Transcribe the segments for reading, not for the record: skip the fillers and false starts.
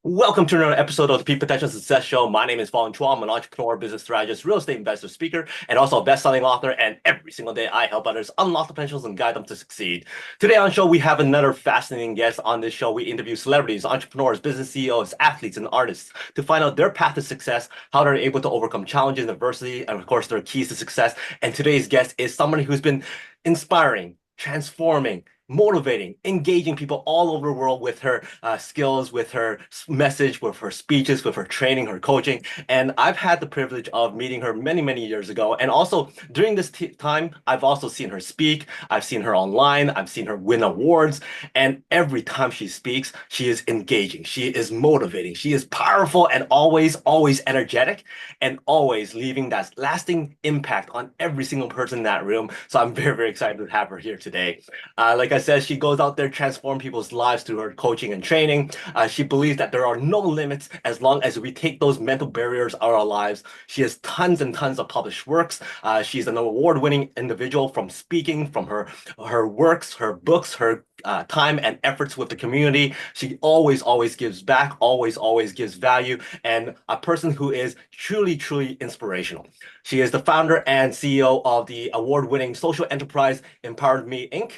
Welcome to another episode of the Peak Potential Success Show. My name is Fong. I'm an entrepreneur, business strategist, real estate investor, speaker, and also a best-selling author. And every single day, I help others unlock the potentials and guide them to succeed. Today on the show, we have another fascinating guest. On this show, we interview celebrities, entrepreneurs, business CEOs, athletes, and artists to find out their path to success, how they're able to overcome challenges and adversity, and of course, their keys to success. And today's guest is somebody who's been inspiring, transforming, motivating, engaging people all over the world with her skills, with her message, with her speeches, with her training, her coaching. And I've had the privilege of meeting her many, many years ago. And also during this time, I've also seen her speak. I've seen her online. I've seen her win awards. And every time she speaks, she is engaging. She is motivating. She is powerful and always, always energetic and always leaving that lasting impact on every single person in that room. So I'm very, very excited to have her here today. Like I said, she goes out there, transform people's lives through her coaching and training. She believes that there are no limits as long as we take those mental barriers out of our lives. She has tons and tons of published works. She's an award-winning individual from speaking, from her works, her books, her time and efforts with the community. She always, always gives back, always, always gives value, and a person who is truly, truly inspirational. She is the founder and CEO of the award-winning social enterprise Empowered Me Inc.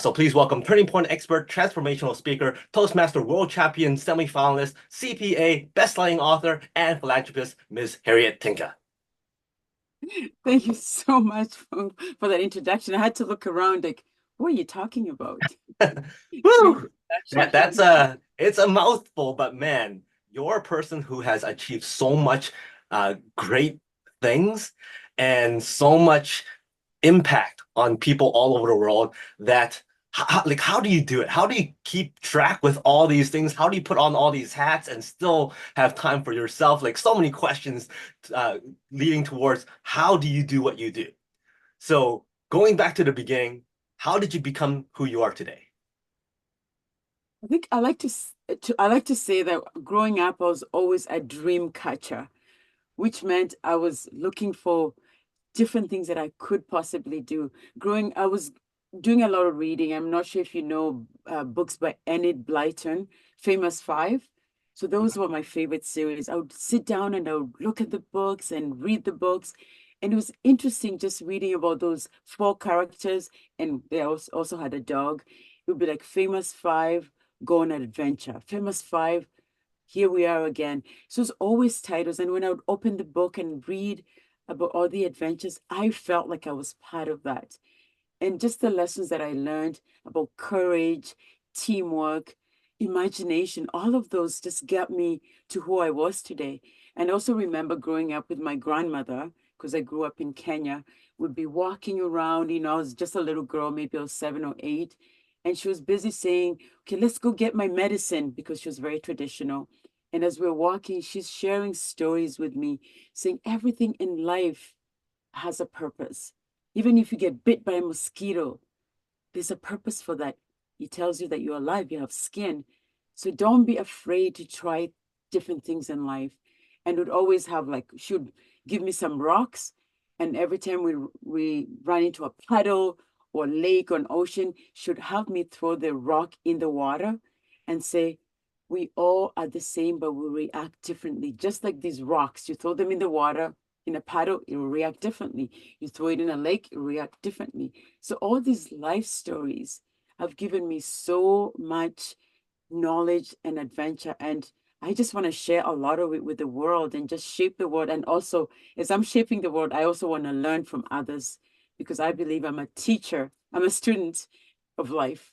So please welcome turning point expert, transformational speaker, Toastmaster world champion, semi-finalist, CPA, best-selling author, and philanthropist, Ms. Harriet Tinka. Thank you so much for that introduction. I had to look around like, what are you talking about? Great Woo! introduction. It's a mouthful, but man, you're a person who has achieved so much great things and so much impact on people all over the world that how do you do it? How do you keep track with all these things? How do you put on all these hats and still have time for yourself? Like so many questions leading towards how do you do what you do? So going back to the beginning, how did you become who you are today? I think I like to say that growing up, I was always a dream catcher, which meant I was looking for different things that I could possibly do. I was doing a lot of reading. I'm not sure if you know books by Enid Blyton, Famous Five. So those were my favorite series. I would sit down and I would look at the books and read the books. And it was interesting just reading about those four characters. And they also had a dog. It would be like Famous Five, Go on an Adventure. Famous Five, here we are again. So it's always titles. And when I would open the book and read about all the adventures, I felt like I was part of that. And just the lessons that I learned about courage, teamwork, imagination, all of those just got me to who I was today. And I also remember growing up with my grandmother, because I grew up in Kenya, would be walking around, I was just a little girl, maybe I was 7 or 8. And she was busy saying, okay, let's go get my medicine, because she was very traditional. And as we're walking, she's sharing stories with me, saying everything in life has a purpose. Even if you get bit by a mosquito, there's a purpose for that. It tells you that you're alive, you have skin. So don't be afraid to try different things in life. And would always have like, she would give me some rocks. And every time we run into a puddle or lake or an ocean, she would have me throw the rock in the water and say, we all are the same, but we react differently. Just like these rocks, you throw them in the water, in a paddle, it will react differently. You throw it in a lake, it will react differently. So all these life stories have given me so much knowledge and adventure. And I just want to share a lot of it with the world and just shape the world. And also, as I'm shaping the world, I also want to learn from others because I believe I'm a teacher, I'm a student of life.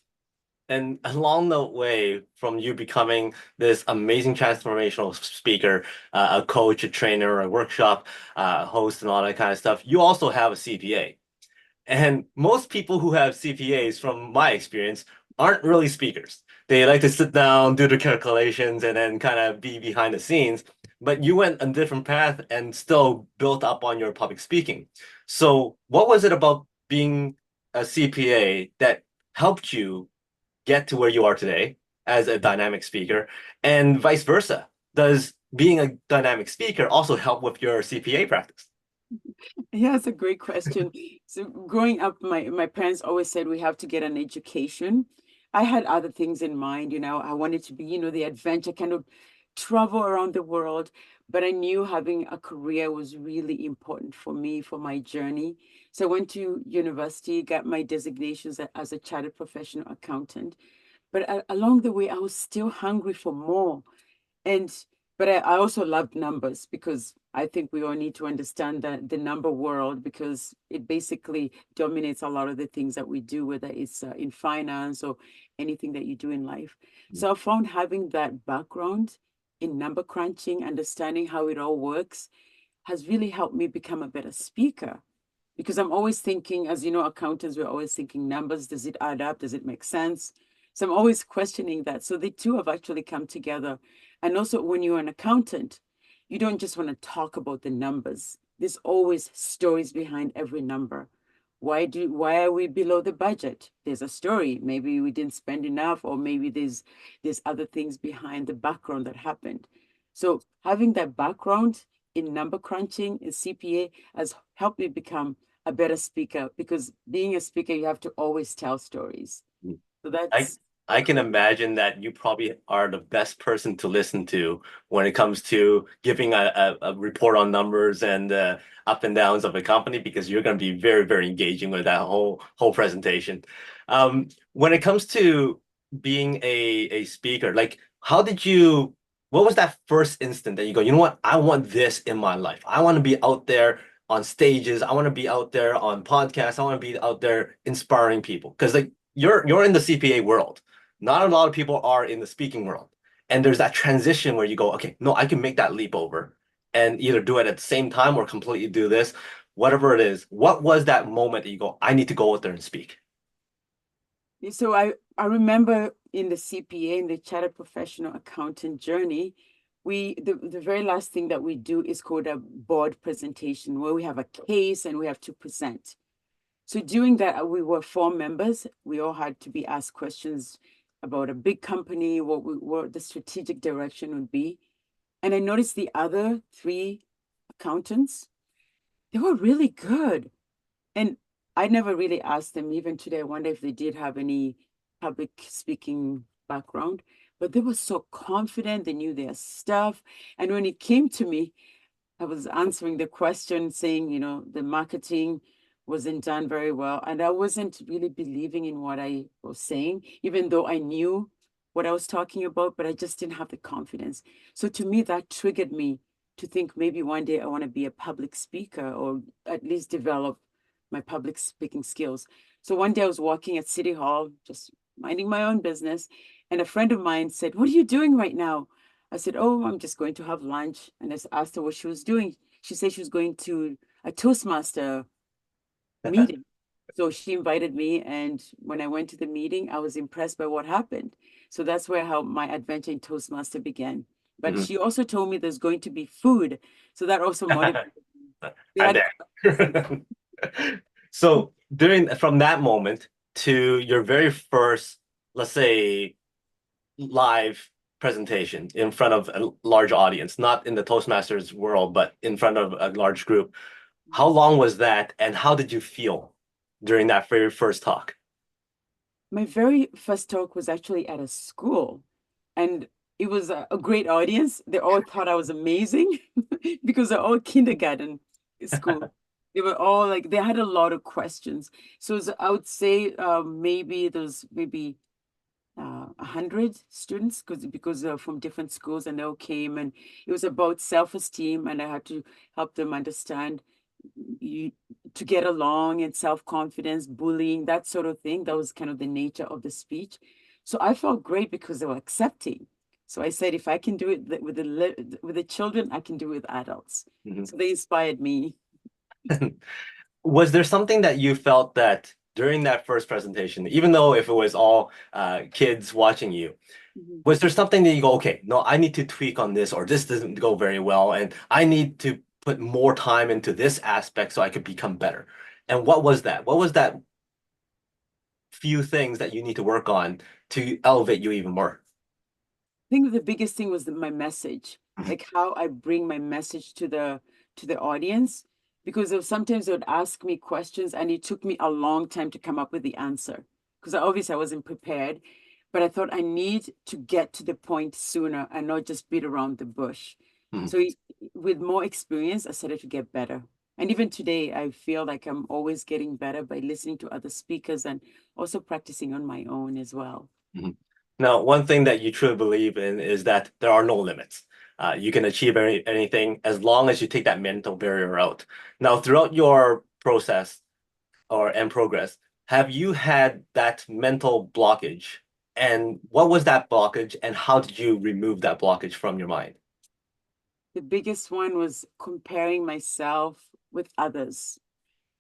And along the way, from you becoming this amazing transformational speaker, a coach, a trainer, a workshop host, and all that kind of stuff, you also have a CPA. And most people who have CPAs, from my experience, aren't really speakers. They like to sit down, do the calculations, and then kind of be behind the scenes. But you went a different path and still built up on your public speaking. So, what was it about being a CPA that helped you get to where you are today as a dynamic speaker, and vice versa? Does being a dynamic speaker also help with your CPA practice? Yeah, it's a great question. So growing up, my parents always said we have to get an education. I had other things in mind, I wanted to be, the adventure kind of travel around the world, but I knew having a career was really important for me, for my journey. So I went to university, got my designations as a chartered professional accountant. But along the way, I was still hungry for more. And but I also loved numbers because I think we all need to understand that the number world, because it basically dominates a lot of the things that we do, whether it's in finance or anything that you do in life. So I found having that background in number crunching, understanding how it all works, has really helped me become a better speaker. Because I'm always thinking, as you know, accountants, we're always thinking numbers. Does it add up? Does it make sense? So I'm always questioning that. So the two have actually come together. And also, when you're an accountant, you don't just want to talk about the numbers. There's always stories behind every number. Why are we below the budget? There's a story. Maybe we didn't spend enough, or maybe there's other things behind the background that happened. So having that background in number crunching in CPA has helped me become a better speaker, because being a speaker, you have to always tell stories. So I that's I can imagine that you probably are the best person to listen to when it comes to giving a report on numbers and up and downs of a company, because you're going to be very, very engaging with that whole presentation. When it comes to being a speaker, like what was that first instant that you go, you know what, I want this in my life. I want to be out there on stages. I want to be out there on podcasts. I want to be out there inspiring people. Because like you're in the CPA world. Not a lot of people are in the speaking world. And there's that transition where you go, okay, no, I can make that leap over and either do it at the same time or completely do this, whatever it is. What was that moment that you go, I need to go out there and speak? so I remember in the CPA, in the Chartered Professional Accountant journey, the very last thing that we do is called a board presentation, where we have a case and we have to present. So during that, we were 4 members. We all had to be asked questions about a big company, what the strategic direction would be. And I noticed the other 3 accountants, they were really good. And I never really asked them. Even today, I wonder if they did have any public speaking background, but they were so confident. They knew their stuff. And when it came to me, I was answering the question saying, the marketing wasn't done very well. And I wasn't really believing in what I was saying, even though I knew what I was talking about, but I just didn't have the confidence. So to me, that triggered me to think maybe one day I want to be a public speaker, or at least develop my public speaking skills. So one day I was walking at City Hall, just minding my own business. And a friend of mine said, "What are you doing right now?" I said, "Oh, I'm just going to have lunch." And I asked her what she was doing. She said she was going to a Toastmaster meeting. So she invited me. And when I went to the meeting, I was impressed by what happened. So that's how my adventure in Toastmaster began. But Mhm. she also told me there's going to be food. So that also motivated me. They I'm had there. So from that moment to your very first, let's say, live presentation in front of a large audience, not in the Toastmasters world, but in front of a large group. How long was that, and how did you feel during that very first talk? my very first talk was actually at a school, and it was a great audience. They all thought I was amazing because they're all kindergarten school. They were all like, they had a lot of questions. So I would say maybe there's maybe 100 students, because they're from different schools, and they all came, and it was about self-esteem, and I had to help them understand you to get along, and self-confidence, bullying, that sort of thing. That was kind of the nature of the speech. So I felt great because they were accepting. So I said, if I can do it with the children, I can do it with adults. Mhm. So they inspired me. Was there something that you felt that during that first presentation, even though if it was all kids watching you, Mhm. was there something that you go, okay, no, I need to tweak on this, or this doesn't go very well, and I need to put more time into this aspect so I could become better? And what was that? What was that few things that you need to work on to elevate you even more? I think the biggest thing was my message, like how I bring my message to the audience, because sometimes they would ask me questions and it took me a long time to come up with the answer, because obviously I wasn't prepared. but I thought I need to get to the point sooner and not just beat around the bush. Mhm. So with more experience, I started to get better. And even today, I feel like I'm always getting better by listening to other speakers and also practicing on my own as well. Mhm. Now, one thing that you truly believe in is that there are no limits. You can achieve anything as long as you take that mental barrier out. Now, throughout your process and progress, have you had that mental blockage? And what was that blockage, and how did you remove that blockage from your mind? The biggest one was comparing myself with others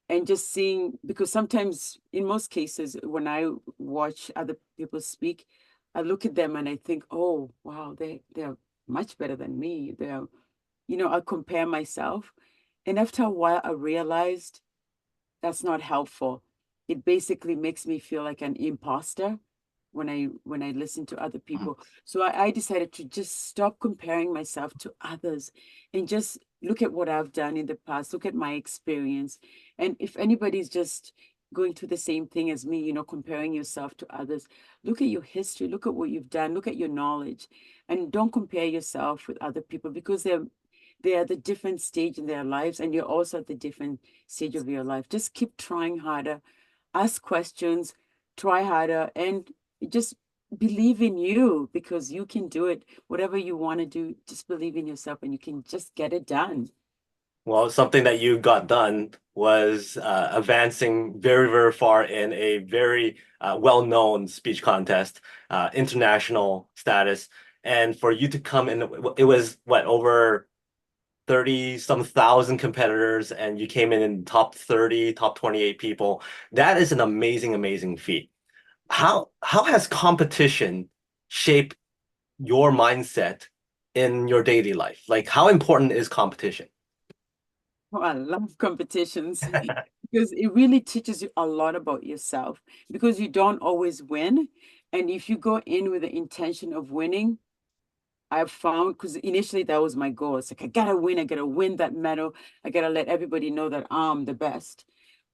and just seeing, because sometimes, in most cases, when I watch other people speak, I look at them and I think, oh, wow, they're much better than me. I compare myself. And after a while, I realized that's not helpful. It basically makes me feel like an imposter when I listen to other Mhm. people. So I decided to just stop comparing myself to others and just look at what I've done in the past, look at my experience. And if anybody's just going through the same thing as me, comparing yourself to others, look at your history, look at what you've done, look at your knowledge, and don't compare yourself with other people because they're at a different stage in their lives and you're also at the different stage of your life. Just keep trying harder, ask questions, try harder, and just believe in you because you can do it. Whatever you want to do, just believe in yourself and you can just get it done. Well, something that you got done was advancing very, very far in a very well-known speech contest, international status. And for you to come in, it was what, over 30 some thousand competitors, and you came in top 30, top 28 people. That is an amazing, amazing feat. How has competition shaped your mindset in your daily life? Like, how important is competition? Oh, I love competitions because it really teaches you a lot about yourself because you don't always win. And if you go in with the intention of winning, I've found, because initially that was my goal. It's like, I gotta win that medal. I gotta let everybody know that I'm the best.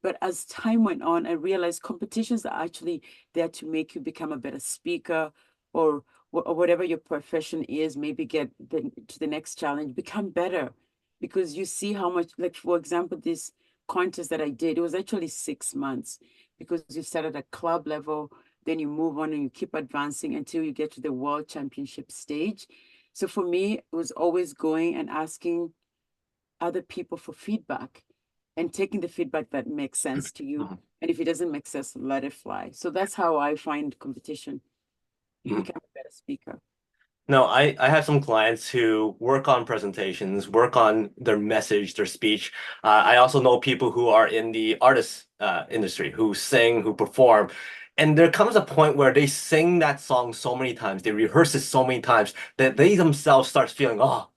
But as time went on, I realized competitions are actually there to make you become a better speaker or, or whatever your profession is, maybe get to the next challenge, become better. Because you see how much, like, for example, this contest that I did, it was actually 6 months because you start at a club level, then you move on and you keep advancing until you get to the world championship stage. So for me, it was always going and asking other people for feedback and taking the feedback that makes sense to you. Mhm. And if it doesn't make sense, let it fly. So that's how I find competition. You Mhm. become a better speaker. No, I have some clients who work on presentations, work on their message, their speech. I also know people who are in the artist industry who sing, who perform. And there comes a point where they sing that song so many times, they rehearse it so many times that they themselves start feeling, oh,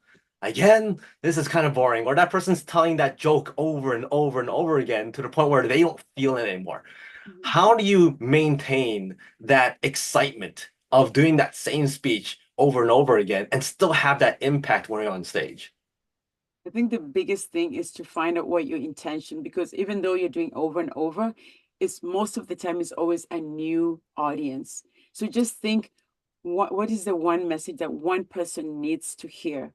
again, this is kind of boring. Or that person's telling that joke over and over and over again to the point where they don't feel it anymore. Mhm. How do you maintain that excitement of doing that same speech over and over again and still have that impact when you're on stage? I think the biggest thing is to find out what your intention, because even though you're doing over and over, it's most of the time it's always a new audience. So just think, what is the one message that one person needs to hear?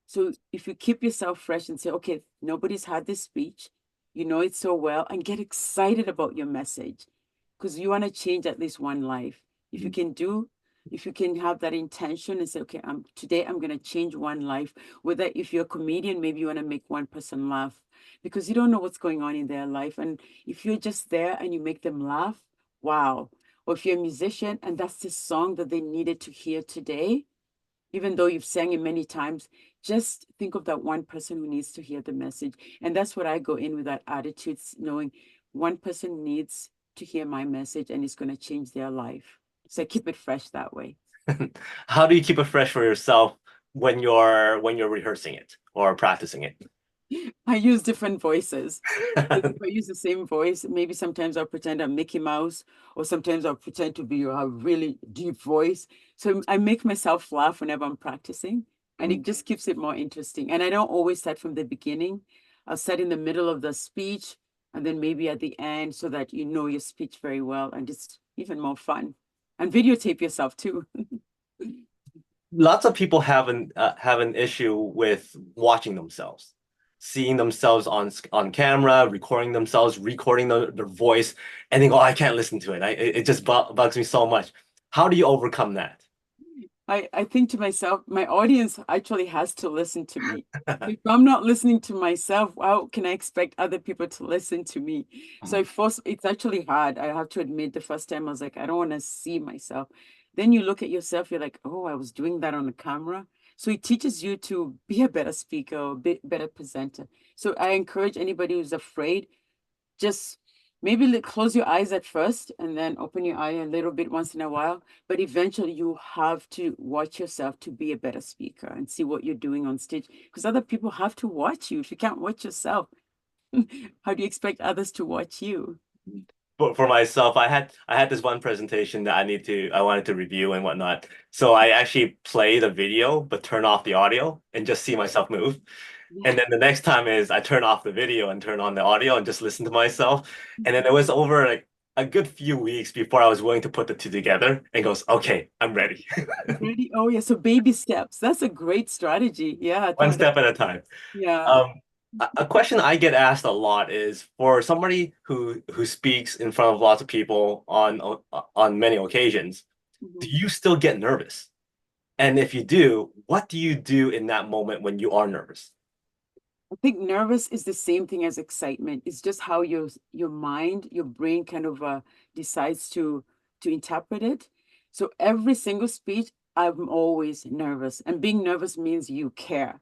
So if you keep yourself fresh and say, okay, nobody's had this speech, you know it so well, and get excited about your message because you want to change at least one life. If you can do, if you can have that intention and say, okay, today I'm going to change one life. Whether if you're a comedian, maybe you want to make one person laugh because you don't know what's going on in their life. And if you're just there and you make them laugh, wow. Or if you're a musician and that's the song that they needed to hear today, even though you've sang it many times, just think of that one person who needs to hear the message. And that's what I go in with, that attitude, knowing one person needs to hear my message and it's going to change their life. So I keep it fresh that way. How do you keep it fresh for yourself when you're rehearsing it or practicing it? I use different voices. Because if I use the same voice, maybe sometimes I'll pretend I'm Mickey Mouse, or sometimes I'll pretend to be a really deep voice. So I make myself laugh whenever I'm practicing, and it just keeps it more interesting. And I don't always start from the beginning. I'll start in the middle of the speech, and then maybe at the end, so that you know your speech very well, and it's even more fun. and videotape yourself too. Lots of people have an issue with watching themselves, seeing themselves on camera, recording themselves, recording their voice, and think, oh, I can't listen to it. It just bugs me so much. How do you overcome that? I think to myself, my audience actually has to listen to me. If I'm not listening to myself, how can I expect other people to listen to me? So it's actually hard. I have to admit, the first time I was like, I don't want to see myself. Then you look at yourself, you're like, oh, I was doing that on the camera. So it teaches you to be a better speaker or better presenter. So I encourage anybody who's afraid, just maybe close your eyes at first and then open your eye a little bit once in a while. But eventually you have to watch yourself to be a better speaker and see what you're doing on stage, because other people have to watch you. If you can't watch yourself, how do you expect others to watch you? But for myself, I had this one presentation that I wanted to review and whatnot. So I actually play the video but turn off the audio and just see myself move. Yeah. And then the next time is I turn off the video and turn on the audio and just listen to myself. And then it was over like a good few weeks before I was willing to put the two together and goes, okay, I'm ready. Ready? Oh yeah. So baby steps. That's a great strategy. Yeah, I One think that, step at a time. yeah. Um, a question I get asked a lot is for somebody who speaks in front of lots of people on many occasions, do Mhm. you still get nervous? And if you do, what do you do in that moment when you are nervous? I think nervous is the same thing as excitement. It's just how your mind, your brain kind of decides to interpret it. So every single speech, I'm always nervous. And being nervous means you care.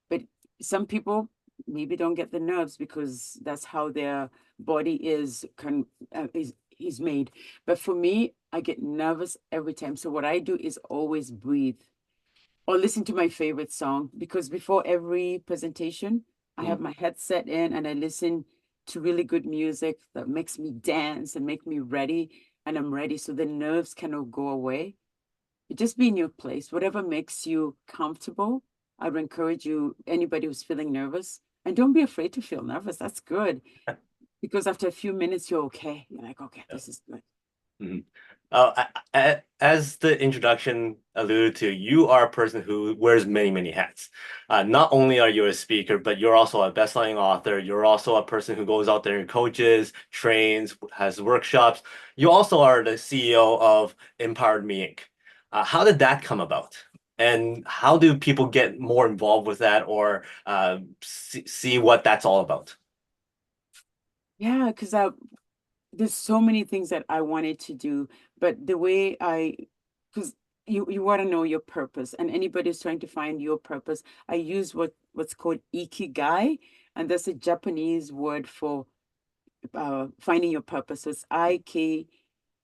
But some people maybe don't get the nerves because that's how their body is made. But for me, I get nervous every time. So what I do is always breathe or listen to my favorite song, because before every presentation, I have Mm. my headset in and I listen to really good music that makes me dance and make me ready, and I'm ready. So the nerves kind of go away. You just be in your place, whatever makes you comfortable. I would encourage you, anybody who's feeling nervous, and don't be afraid to feel nervous. That's good, because after a few minutes, you're okay. You're like, okay, this is good. Mhm. As the introduction alluded to, you are a person who wears many hats. Not only are you a speaker, but you're also a best-selling author. You're also a person who goes out there and coaches, trains, has workshops. You also are the CEO of Empowered Me Inc. How did that come about? And how do people get more involved with that or see what that's all about? Yeah, because there's so many things that I wanted to do, but the way because you want to know your purpose, and anybody who's trying to find your purpose, I use what's called ikigai, and that's a Japanese word for finding your purpose. So it's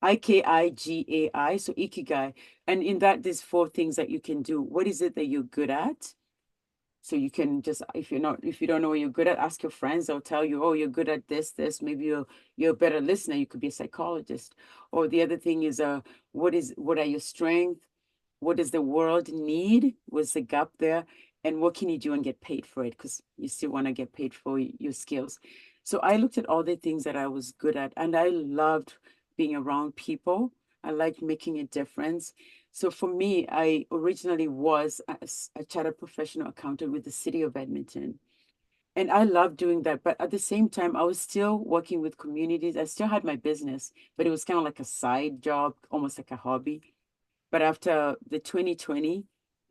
Ikigai, so ikigai, and in that there's four things that you can do. What is it that you're good at? So you can just, if you don't know what you're good at, ask your friends. They'll tell you, oh, you're good at this. Maybe you're a better listener. You could be a psychologist. Or the other thing is, what are your strengths? What does the world need? What's the gap there? And what can you do and get paid for it? Because you still want to get paid for your skills. So I looked at all the things that I was good at, and I loved being around people. I liked making a difference. So for me, I originally was a chartered professional accountant with the city of Edmonton. And I loved doing that. But at the same time, I was still working with communities. I still had my business, but it was kind of like a side job, almost like a hobby. But after the 2020,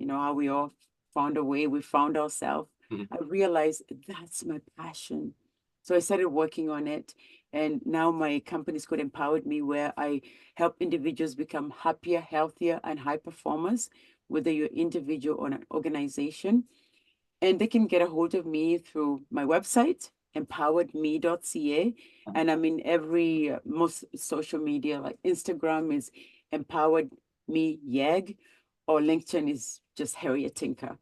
how we all found a way, we found ourselves, Mhm. I realized that's my passion. So I started working on it. And now my company's called Empowered Me, where I help individuals become happier, healthier, and high performers, whether you're individual or an organization. And they can get a hold of me through my website, empoweredme.ca. And I'm in every most social media, like Instagram is Empowered Me Yeg, or LinkedIn is just Harriet Tinka.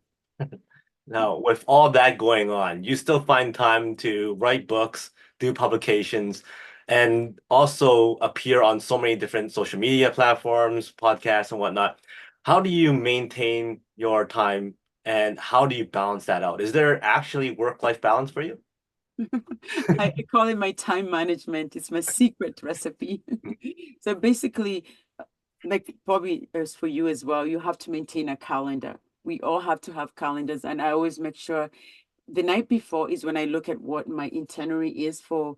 Now, with all that going on, you still find time to write books, do publications, and also appear on so many different social media platforms, podcasts, and whatnot. How do you maintain your time and how do you balance that out? Is there actually work-life balance for you? I call it my time management. It's my secret recipe. So basically, like probably as for you as well, you have to maintain a calendar. We all have to have calendars, and I always make sure the night before is when I look at what my itinerary is for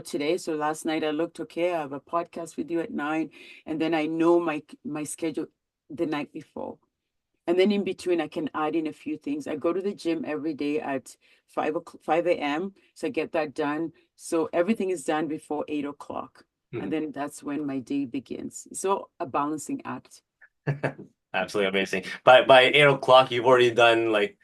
today. So last night I looked, okay, I have a podcast with you at 9, and then I know my schedule the night before. And then in between, I can add in a few things. I go to the gym every day at 5 a.m. So I get that done. So everything is done before 8 o'clock. And Mhm. then that's when my day begins. So a balancing act. Absolutely amazing. By 8 o'clock, you've already done like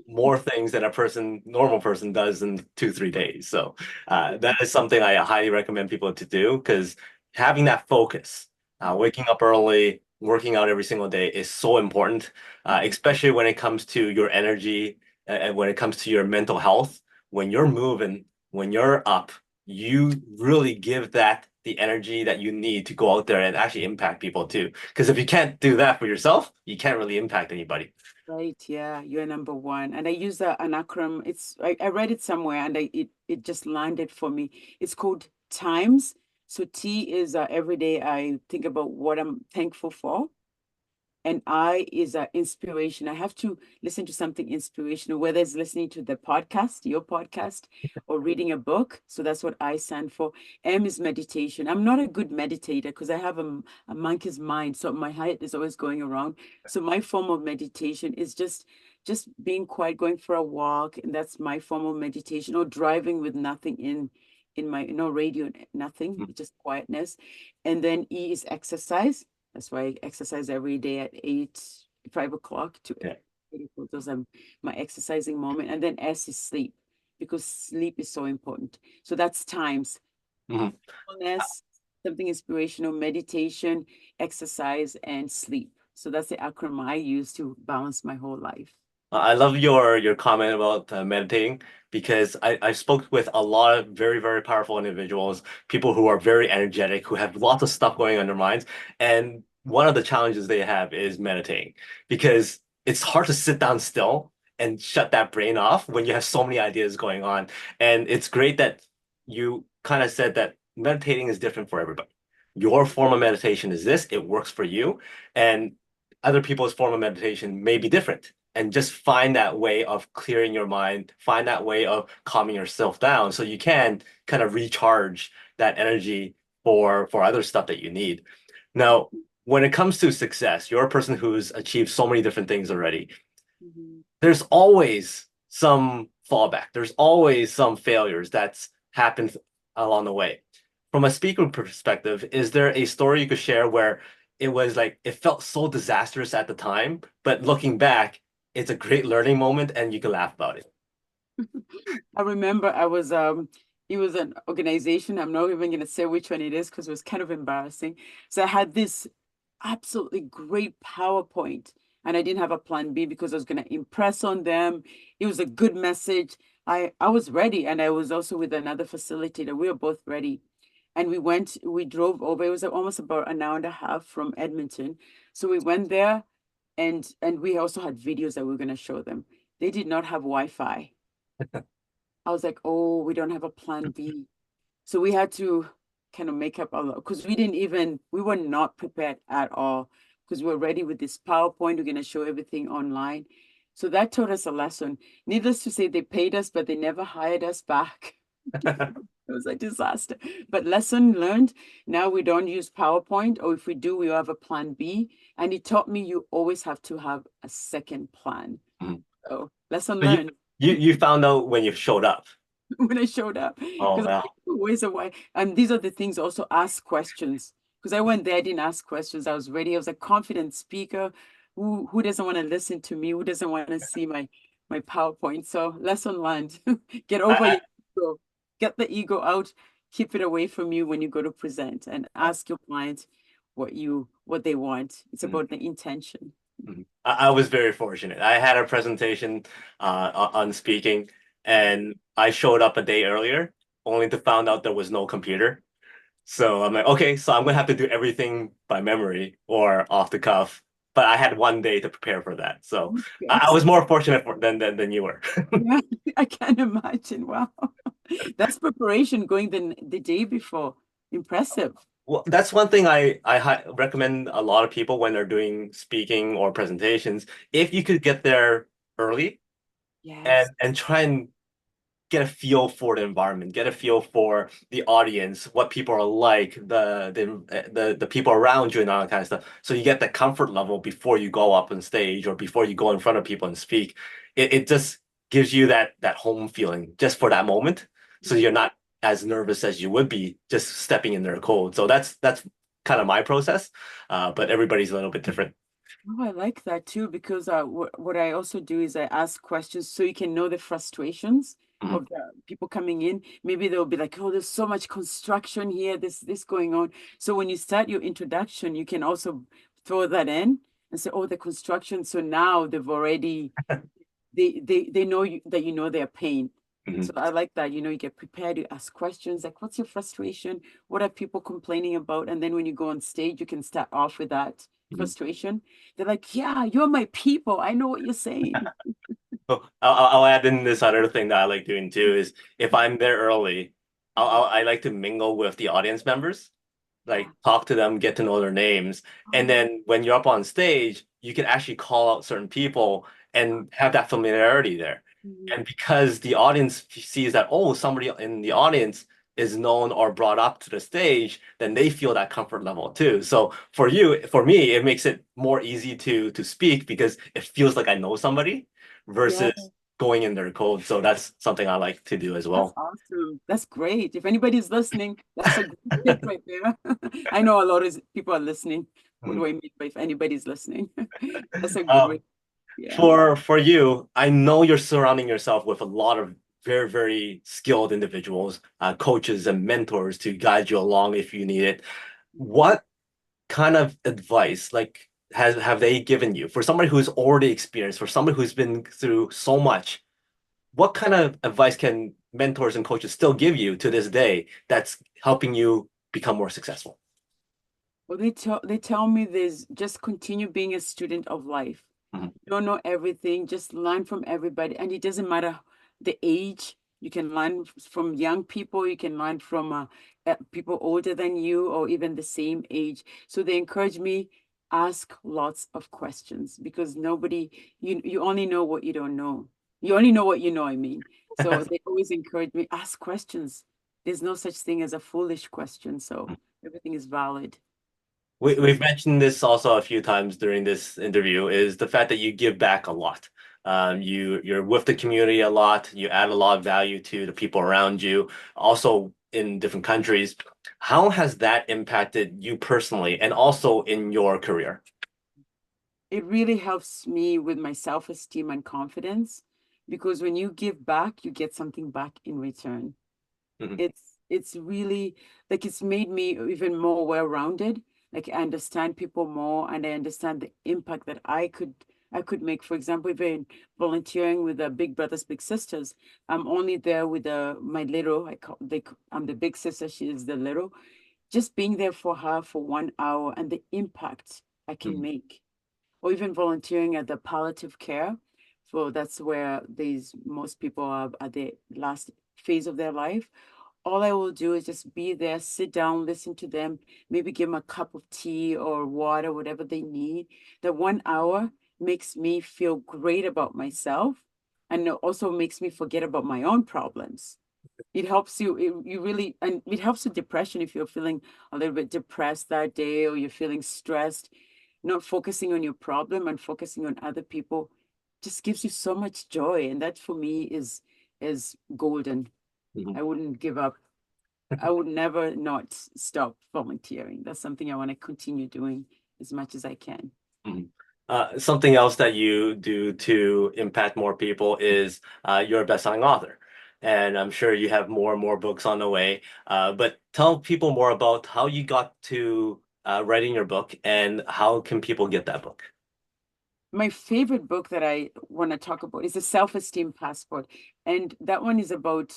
more things than a normal person does in 2, 3 days. So that is something I highly recommend people to do because having that focus, waking up early, working out every single day is so important, especially when it comes to your energy and when it comes to your mental health. When you're moving, when you're up, you really give that the energy that you need to go out there and actually impact people too. Because if you can't do that for yourself, you can't really impact anybody. Right, yeah, you're number one. And I use an acronym. I read it somewhere and it just landed for me. It's called TIMES. So T is every day I think about what I'm thankful for. And I is inspiration. I have to listen to something inspirational, whether it's listening to the podcast, your podcast, or reading a book. So that's what I stand for. M is meditation. I'm not a good meditator because I have a monkey's mind. So my head is always going around. So my form of meditation is just being quiet, going for a walk. And that's my form of meditation, or driving with nothing in my no radio, nothing, just quietness. And then E is exercise. That's why I exercise every day at 5 o'clock to Yeah. 8 o'clock. Those are my exercising moment. And then S is sleep, because sleep is so important. So that's times. Mhm. Mindfulness, something inspirational, meditation, exercise, and sleep. So that's the acronym I use to balance my whole life. I love your comment about meditating because I spoke with a lot of very powerful individuals, people who are very energetic, who have lots of stuff going on in their minds, and one of the challenges they have is meditating because it's hard to sit down still and shut that brain off when you have so many ideas going on. And it's great that you kind of said that meditating is different for everybody. Your form of meditation is this, it works for you, and other people's form of meditation may be different, and just find that way of clearing your mind, find that way of calming yourself down so you can kind of recharge that energy for other stuff that you need. Now, when it comes to success, you're a person who's achieved so many different things already. Mhm. There's always some fallback. There's always some failures that's happened along the way. From a speaker perspective, is there a story you could share where it was like it felt so disastrous at the time, but looking back, it's a great learning moment and you can laugh about it? I remember it was an organization. I'm not even gonna say which one it is because it was kind of embarrassing. So I had this absolutely great PowerPoint, and I didn't have a plan B because I was gonna impress on them. It was a good message. I was ready, and I was also with another facilitator. We were both ready. And we drove over. It was almost about an hour and a half from Edmonton. So we went there, and we also had videos that we were gonna show them. They did not have Wi-Fi. I was like, oh, we don't have a plan B. So we had to kind of make up a lot because we were not prepared at all because we were ready with this PowerPoint. We're going to show everything online. So that taught us a lesson. Needless to say, they paid us, but they never hired us back. It was a disaster. But lesson learned. Now we don't use PowerPoint, or if we do, we have a plan B. And it taught me you always have to have a second plan. Mhm. So lesson So learned. you found out when you showed up. When I showed up, Oh, because I'm yeah. like, where's the why? And these are the things, also ask questions. Because I went there, I didn't ask questions. I was ready. I was a confident speaker. Who doesn't want to listen to me? Who doesn't want to see my PowerPoint? So lesson learned. Get over I, your ego. Get the ego out. Keep it away from you when you go to present, and ask your client what they want. It's I, about the intention. Mhm. I was very fortunate. I had a presentation on speaking, and I showed up a day earlier, only to find out there was no computer. So I'm like, okay, so I'm gonna have to do everything by memory or off the cuff. But I had one day to prepare for that, so I Yes. was more fortunate than you were. Yeah, I can imagine. Wow. That's preparation going the day before. Impressive. Well, that's one thing I recommend a lot of people when they're doing speaking or presentations. If you could get there early Yes. and try and get a feel for the environment, get a feel for the audience, what people are like, the people around you and all that kind of stuff. So you get the comfort level before you go up on stage or before you go in front of people and speak. It just gives you that home feeling just for that moment. So you're not as nervous as you would be just stepping in their code. So that's kind of my process. But everybody's a little bit different. Oh, I like that too, because what I also do is I ask questions so you can know the frustrations Mhm. of the people coming in. Maybe they'll be like, oh, there's so much construction here, this going on. So when you start your introduction, you can also throw that in and say, oh, the construction. So now they've already they know that you know their pain. So Mhm. I like that, you get prepared, you ask questions like, what's your frustration? What are people complaining about? And then when you go on stage, you can start off with that Mhm. frustration. They're like, yeah, you're my people. I know what you're saying. Oh, I'll add in this other thing that I like doing too is if I'm there early, I like to mingle with the audience members, Yeah. like talk to them, get to know their names, and Oh, then when you're up on stage, you can actually call out certain people and have that familiarity there. mhm. And because the audience sees that, oh, somebody in the audience is known or brought up to the stage, then they feel that comfort level too. So for me, it makes it more easy to speak because it feels like I know somebody Yeah, versus going in their code. So that's something I like to do as that's well. awesome. That's great. If anybody's listening, that's a great tip right there. I know a lot of people are listening. What Mhm. do I mean by if anybody's listening? That's a good way. Um, Yeah. for you, I know you're surrounding yourself with a lot of very, very skilled individuals, coaches and mentors to guide you along if you need it. What kind of advice like has have they given you for somebody who's already experienced, for somebody who's been through so much? What kind of advice can mentors and coaches still give you to this day that's helping you become more successful? Well, they tell me there's just continue being a student of life. Mhm. You don't know everything, just learn from everybody. And it doesn't matter the age. You can learn from young people, you can learn from people older than you or even the same age. So they encourage me, ask lots of questions because you only know what you don't know. You only know what you know, I mean. So they always encourage me, ask questions. There's no such thing as a foolish question. So everything is valid. So We've mentioned this also a few times during this interview is the fact that you give back a lot. You're with the community a lot. You add a lot of value to the people around you, also in different countries. How has that impacted you personally and also in your career? it really helps me with my self-esteem and confidence because when you give back, you get something back in return. Mhm. It's really like it's made me even more well-rounded. Like I understand people more and I understand the impact that I could make. For example, even volunteering with the Big Brothers Big Sisters, I'm only there with my little. I'm the big sister, she is the little. Just being there for her for 1 hour and the impact I can Mhm. make, or even volunteering at the palliative care. So that's where these most people are at the last phase of their life. All I will do is just be there, sit down, listen to them, maybe give them a cup of tea or water, whatever they need. The 1 hour makes me feel great about myself and it also makes me forget about my own problems. It helps you, you really, and it helps with depression if you're feeling a little bit depressed that day or you're feeling stressed. Not focusing on your problem and focusing on other people just gives you so much joy. And that for me is golden. Mhm. I wouldn't give up. I would never not stop volunteering. That's something I want to continue doing as much as I can. Mhm. Something else that you do to impact more people is you're a best-selling author. And I'm sure you have more and more books on the way. But tell people more about how you got to writing your book and how can people get that book? My favorite book that I want to talk about is The Self-Esteem Passport. And that one is about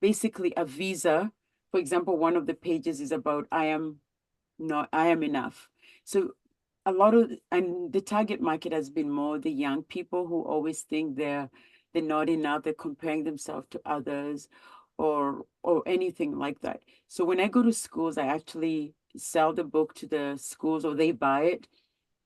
basically a visa. For example, one of the pages is about I am enough. So a lot of and the target market has been more the young people who always think they're not enough, they're comparing themselves to others or anything like that. So when I go to schools, I actually sell the book to the schools or they buy it.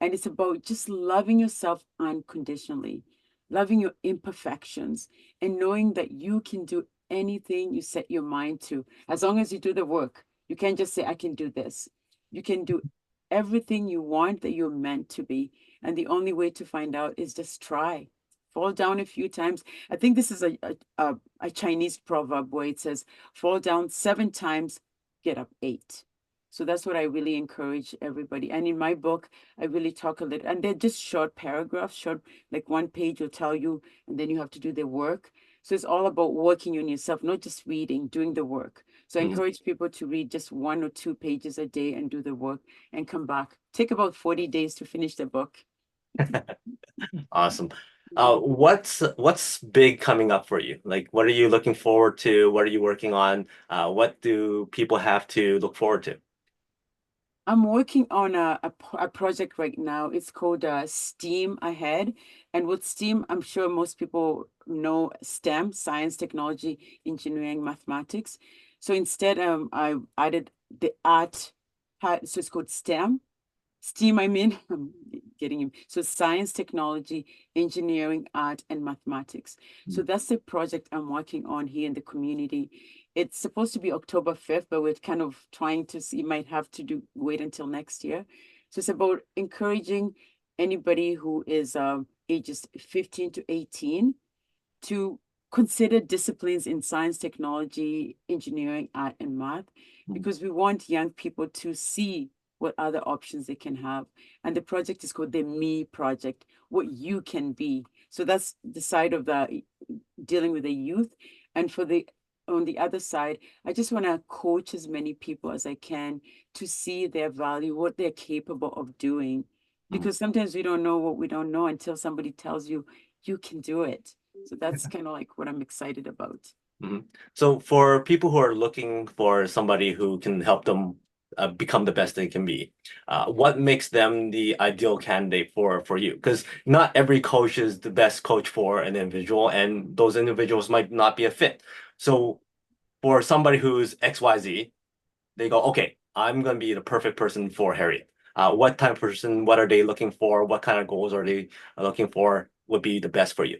And it's about just loving yourself unconditionally, loving your imperfections, and knowing that you can do anything you set your mind to, as long as you do the work. You can't just say, I can do this. You can do everything you want that you're meant to be. And the only way to find out is just try. Fall down a few times. I think this is a Chinese proverb where it says, fall down 7 times, get up 8. So that's what I really encourage everybody. And in my book, I really talk a little, and they're just short paragraphs, short, like 1 page will tell you, and then you have to do the work. So it's all about working on yourself, not just reading, doing the work. So I encourage people to read just 1 or 2 pages a day and do the work and come back. Take about 40 days to finish the book. Awesome. What's big coming up for you? Like, what are you looking forward to? What are you working on? What do people have to look forward to? I'm working on a project right now. It's called STEAM Ahead. And with STEAM, I'm sure most people know STEM, science, technology, engineering, mathematics. So instead, I added the art part. So it's called STEAM, I mean, I'm getting him. So science, technology, engineering, art, and mathematics. So that's the project I'm working on here in the community. It's supposed to be October 5th, but we're kind of trying to see, might have to wait until next year. So it's about encouraging anybody who is ages 15 to 18 to consider disciplines in science, technology, engineering, art, and math, because we want young people to see what other options they can have. And the project is called the Me Project, what you can be. So that's the side of the dealing with the youth. And on the other side, I just want to coach as many people as I can to see their value, what they're capable of doing. Because sometimes we don't know what we don't know until somebody tells you, you can do it. So that's kind of like what I'm excited about. Mhm. So for people who are looking for somebody who can help them become the best they can be, what makes them the ideal candidate for you? Because not every coach is the best coach for an individual, and those individuals might not be a fit. So for somebody who's XYZ, they go, okay, I'm going to be the perfect person for Harriet. What type of person, what are they looking for? What kind of goals are they looking for would be the best for you?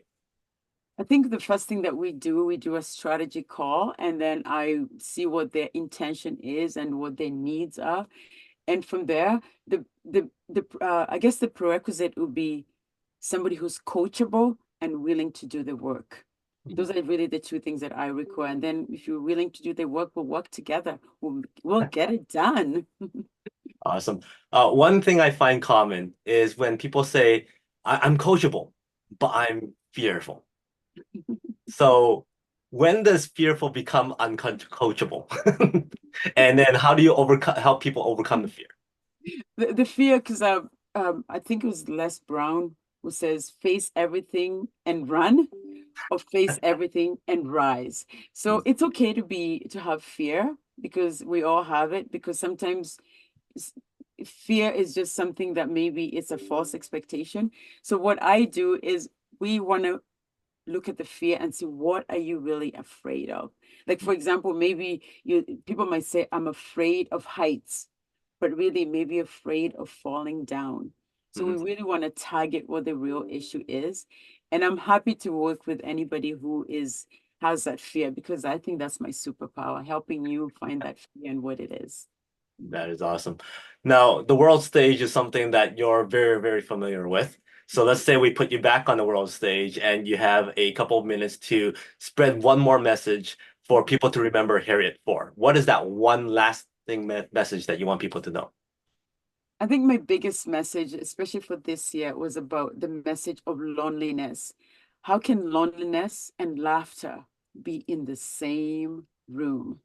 I think the first thing that we do a strategy call, and then I see what their intention is and what their needs are. And from there, I guess the prerequisite would be somebody who's coachable and willing to do the work. Those are really the two things that I require. And then if you're willing to do the work, we'll work together. We'll get it done. Awesome. One thing I find common is when people say, I'm coachable, but I'm fearful. So when does fearful become uncoachable? And then how do you overcome help people overcome the fear? The fear, because I think it was Les Brown who says, face everything and run, or face everything and rise. So it's okay to have fear, because we all have it, because sometimes fear is just something that maybe it's a false expectation. So what I do is we want to look at the fear and see, what are you really afraid of? Like, for example, maybe people might say, I'm afraid of heights, but really maybe afraid of falling down. So we Mhm. really want to target what the real issue is. And I'm happy to work with anybody who has that fear, because I think that's my superpower, helping you find that fear and what it is. That is awesome. Now, the world stage is something that you're very, very familiar with. So let's say we put you back on the world stage and you have a couple of minutes to spread one more message for people to remember Harriet for. What is that one lasting message that you want people to know? I think my biggest message, especially for this year, was about the message of loneliness. How can loneliness and laughter be in the same room?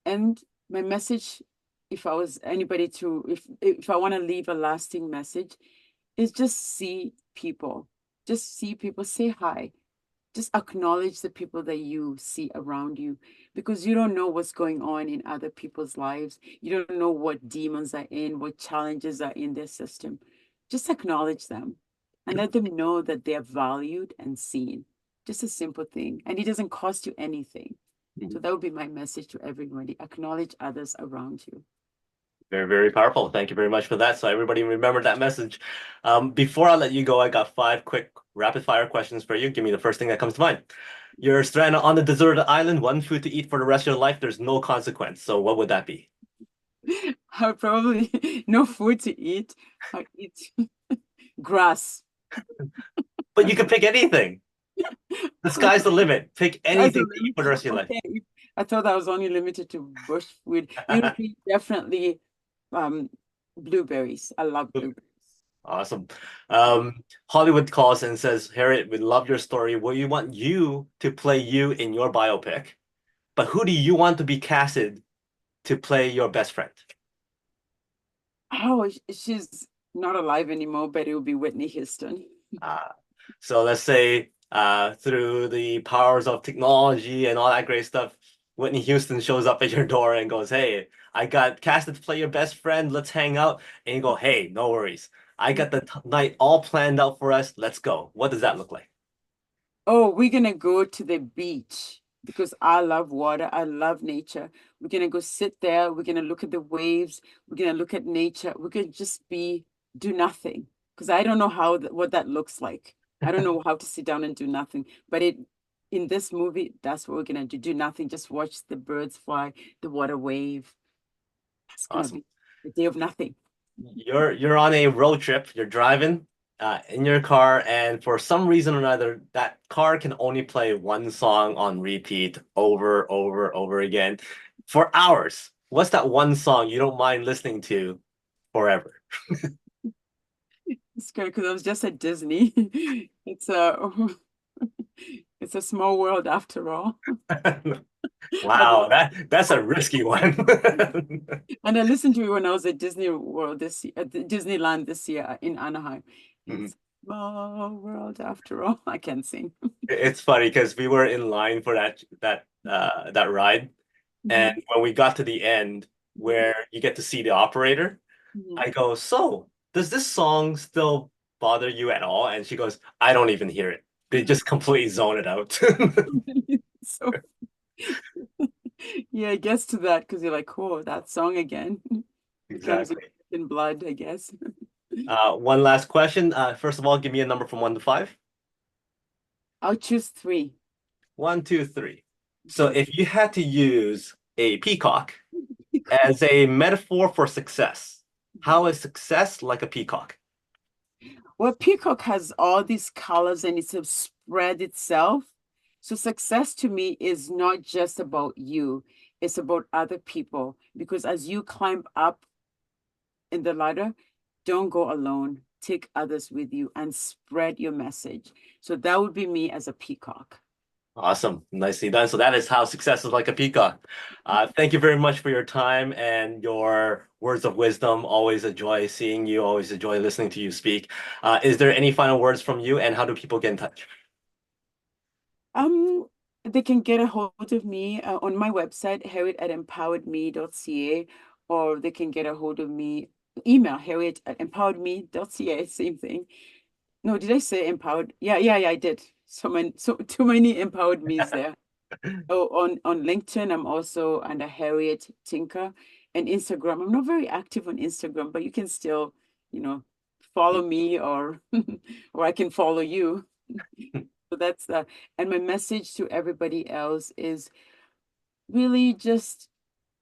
And my message, if I was anybody to, if I want to leave a lasting message, is just see people. Just see people, say hi. Just acknowledge the people that you see around you, because you don't know what's going on in other people's lives. You don't know what demons are in, what challenges are in their system. Just acknowledge them and let them know that they're valued and seen. Just a simple thing. And it doesn't cost you anything. So that would be my message to everybody. Acknowledge others around you. Very, very powerful. Thank you very much for that. So everybody remember that message. Before I let you go, I got five quick rapid fire questions for you. Give me the first thing that comes to mind. You're stranded on a deserted island, one food to eat for the rest of your life. There's no consequence. So what would that be? I probably no food to eat. I eat grass. But you can pick anything. The sky's the limit. Pick Guys anything are to eat for the rest limited. of your life. Okay, I thought I was only limited to bush food. It would be definitely um blueberries. I love blueberries. Awesome. Hollywood calls and says, Harriet, we love your story. We want you to play you in your biopic, but who do you want to be casted to play your best friend? Oh, she's not alive anymore, but it would be Whitney Houston. Uh, so let's say through the powers of technology and all that great stuff, Whitney Houston shows up at your door and goes, Hey, I got casted to play your best friend. Let's hang out. And you go, Hey, no worries. I got the night all planned out for us. Let's go. What does that look like? Oh, we're gonna go to the beach because I love water. I love nature. We're gonna go sit there. We're gonna look at the waves. We're gonna look at nature. We could just do nothing because I don't know what that looks like. I don't know how to sit down and do nothing. But in this movie, that's what we're gonna do. Do nothing. Just watch the birds fly, the water wave. It's gonna Awesome. be a day of nothing. You're on a road trip. You're driving in your car, and for some reason or another, that car can only play one song on repeat over again for hours. What's that one song you don't mind listening to forever? It's good because I was just at Disney. It's a it's a small world after all. I Wow, that's a risky one. And I listened to it when I was at Disney World at Disneyland this year in Anaheim. Mhm. It's small world after all. I can't sing. It's funny because we were in line for that ride, and Mhm. when we got to the end where you get to see the operator, Mhm. I go, so does this song still bother you at all? And she goes, I don't even hear it. They just completely zone it out. So yeah, it gets to that because you're like, oh, that song again. Becomes Exactly. in blood, I guess. One last question. First of all, give me a number from one to five. I'll choose three. One, two, three. So Mhm. if you had to use a peacock as a metaphor for success, how is success like a peacock? Well, peacock has all these colors and it's a spread itself. So success to me is not just about you, it's about other people. Because as you climb up in the ladder, don't go alone. Take others with you and spread your message. So that would be me as a peacock. Awesome. Nicely done. So that is how success is like a peacock. Thank you very much for your time and your words of wisdom. Always a joy seeing you, always a joy listening to you speak. Is there any final words from you and how do people get in touch? Um, they can get a hold of me on my website, harriet@empoweredme.ca, or they can get a hold of me, email harriet@empoweredme.ca, same thing. No, did I say empowered? Yeah, I did. So too many empowered me's there. Oh, on LinkedIn, I'm also under Harriet Tinka, and Instagram. I'm not very active on Instagram, but you can still, you know, follow me or or I can follow you. So that's that. And my message to everybody else is really just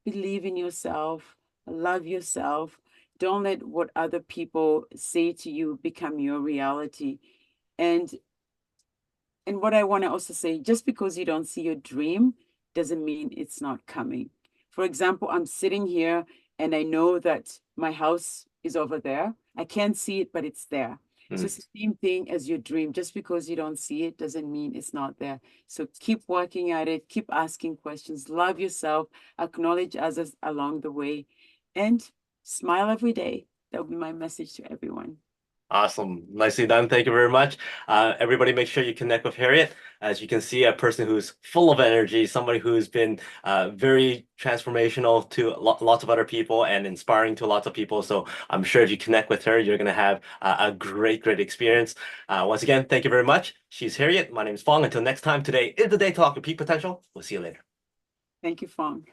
believe in yourself, love yourself. Don't let what other people say to you become your reality. And and what I want to also say, just because you don't see your dream doesn't mean it's not coming. For example, I'm sitting here and I know that my house is over there. I can't see it, but it's there. So Mm. it's the same thing as your dream. Just because you don't see it doesn't mean it's not there. So keep working at it, keep asking questions, love yourself, acknowledge others along the way, and smile every day. That would be my message to everyone. Awesome. Nicely done. Thank you very much. Everybody make sure you connect with Harriet. As you can see, a person who's full of energy, somebody who's been very transformational to lots of other people and inspiring to lots of people. So I'm sure if you connect with her, you're going to have a great experience. Once again, thank you very much. She's Harriet. My name is Fong. Until next time, today is the day to talk to peak potential. We'll see you later. Thank you, Fong.